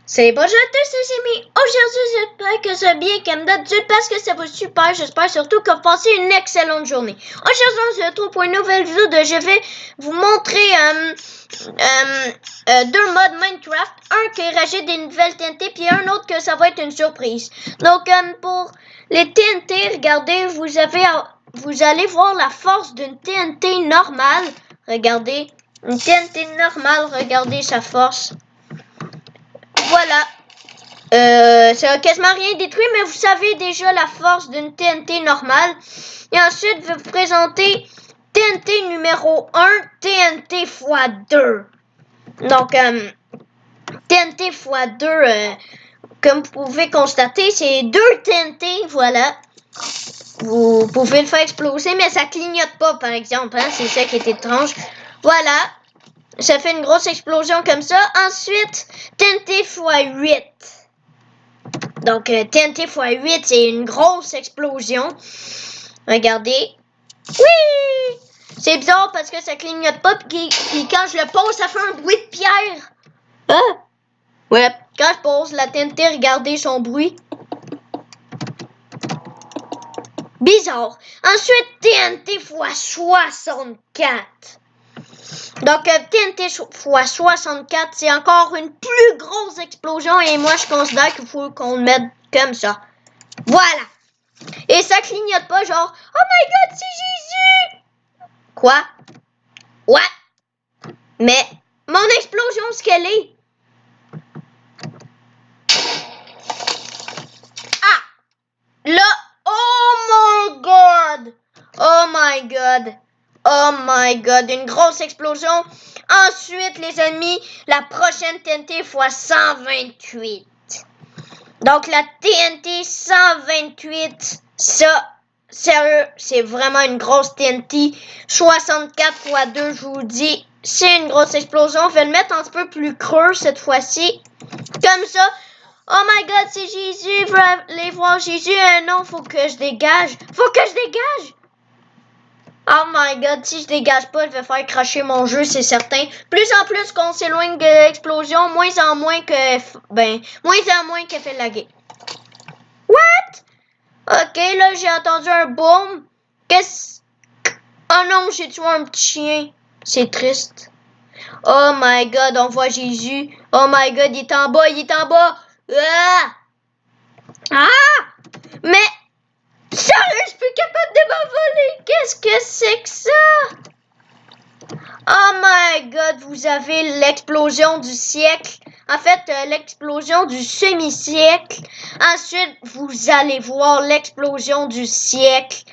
C'est bonjour à tous les amis, aujourd'hui j'espère que ça va bien comme d'habitude parce que ça va super, j'espère surtout que vous passez une excellente journée. Aujourd'hui on se retrouve pour une nouvelle vidéo de je vais vous montrer deux modes Minecraft, un qui rajoute des nouvelles TNT puis un autre que ça va être une surprise. Donc pour les TNT, regardez, vous allez voir la force d'une TNT normale, regardez, une TNT normale, regardez sa force. Voilà. Ça a quasiment rien détruit, mais vous savez déjà la force d'une TNT normale. Et ensuite, je vais vous présenter TNT numéro 1, TNT x 2. Donc, TNT x 2, comme vous pouvez constater, c'est 2 TNT, voilà. Vous pouvez le faire exploser, mais ça clignote pas, par exemple. Hein? C'est ça qui est étrange. Voilà. Ça fait une grosse explosion comme ça. Ensuite, TNT x 8. Donc, TNT x 8, c'est une grosse explosion. Regardez. Oui! C'est bizarre parce que ça clignote pas. Puis quand je le pose, ça fait un bruit de pierre. Ah! Ouais, quand je pose la TNT, regardez son bruit. Bizarre. Ensuite, TNT x 64. Donc, TNT x 64, c'est encore une plus grosse explosion et moi, je considère qu'il faut qu'on le mette comme ça. Voilà. Et ça clignote pas genre, oh my god, c'est Jésus! Quoi? What? Mais, mon explosion, ce qu'elle est. Ah! Là, oh my god! Oh my god! Oh my god, une grosse explosion. Ensuite, les amis, la prochaine TNT x 128. Donc, la TNT 128, ça, sérieux, c'est vraiment une grosse TNT. 64 x 2, je vous dis, c'est une grosse explosion. On va le mettre un petit peu plus creux cette fois-ci. Comme ça. Oh my god, c'est Jésus. Vous allez voir Jésus. Non, faut que je dégage. Faut que je dégage. Oh my god, si je dégage pas, je vais faire cracher mon jeu, c'est certain. Plus en plus qu'on s'éloigne de l'explosion, moins en moins qu'elle fait laguer. What? Ok, là, j'ai entendu un boom. Qu'est-ce? Oh non, j'ai tué un petit chien. C'est triste. Oh my god, on voit Jésus. Oh my god, il est en bas, il est en bas. Ah! Mais... Sérieux, je suis plus capable de m'envoler. Qu'est-ce que c'est que ça? Oh my god, vous avez l'explosion du siècle. En fait, l'explosion du semi-siècle. Ensuite, vous allez voir l'explosion du siècle.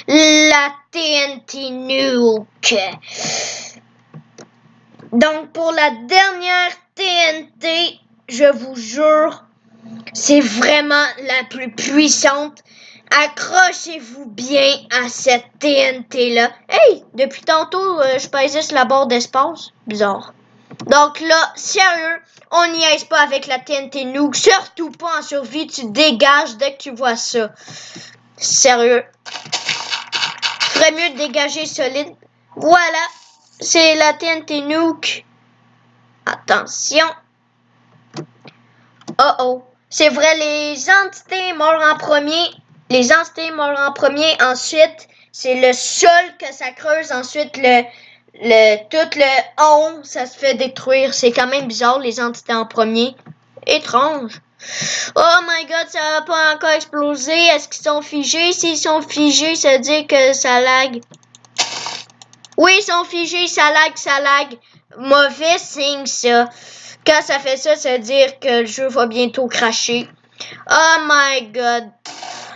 La TNT Nuke. Donc, pour la dernière TNT, je vous jure, c'est vraiment la plus puissante. Accrochez-vous bien à cette TNT-là. Hey, depuis tantôt, je pèsais sur la barre d'espace. Bizarre. Donc là, sérieux, on n'y aise pas avec la TNT Nuke. Surtout pas en survie, tu dégages dès que tu vois ça. Sérieux. Ferait mieux de dégager solide. Voilà, c'est la TNT Nuke. Attention. Oh oh. C'est vrai, les entités meurent en premier. Les entités meurent en premier. Ensuite, c'est le sol que ça creuse. Ensuite, tout le on, ça se fait détruire. C'est quand même bizarre, les entités en premier. Étrange. Oh my god, ça va pas encore exploser. Est-ce qu'ils sont figés? S'ils sont figés, ça veut dire que ça lag. Oui, ils sont figés, ça lag. Mauvais signe, ça. Quand ça fait ça, ça veut dire que le jeu va bientôt crasher. Oh my god.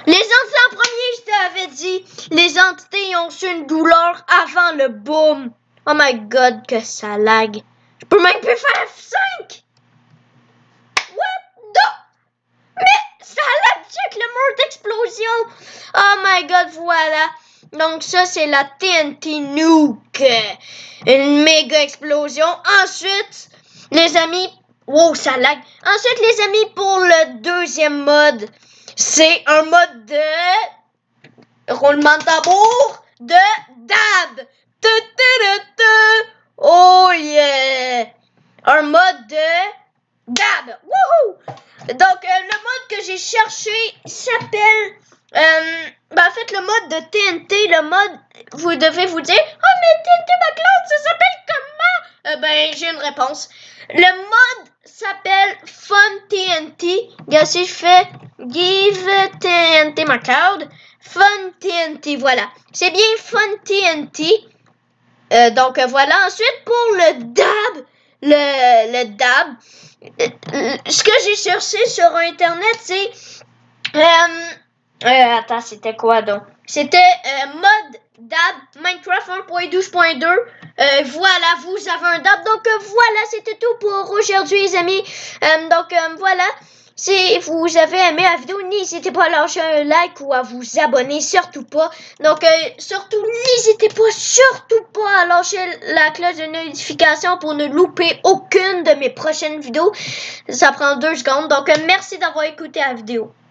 Les entités en premier, je t'avais dit. Les entités ont su une douleur avant le boom. Oh my god, que ça lag. Je peux même plus faire F5. What the? Mais ça lag, check le mur d'explosion. Oh my god, voilà. Donc ça, c'est la TNT Nuke. Une méga explosion. Ensuite, les amis... Wow, ça lag. Ensuite, les amis, pour le deuxième mode, c'est un mode de... roulement de tambour de dab. Oh yeah. Un mode de dab. DAB. Wouhou! Donc, le mode que j'ai cherché s'appelle... en fait, le mode de TNT, le mode... Vous devez vous dire, oh, mais TNT McCloud, ça s'appelle comment? J'ai une réponse. Le mode s'appelle Fun TNT. Regarde, si je fais Give TNT McCloud, Fun TNT, voilà. C'est bien Fun TNT. Donc, voilà. Ensuite, pour le DAB, le DAB, ce que j'ai cherché sur Internet, c'est... attends, c'était quoi donc? C'était mode DAB Minecraft 1.12.2. Voilà, vous avez un DAB. Donc voilà, c'était tout pour aujourd'hui, les amis. Voilà. Si vous avez aimé la vidéo, n'hésitez pas à lâcher un like ou à vous abonner, surtout pas. Donc, surtout, n'hésitez pas, surtout pas à lâcher la cloche de notification pour ne louper aucune de mes prochaines vidéos. Ça prend 2 secondes. Donc, merci d'avoir écouté la vidéo.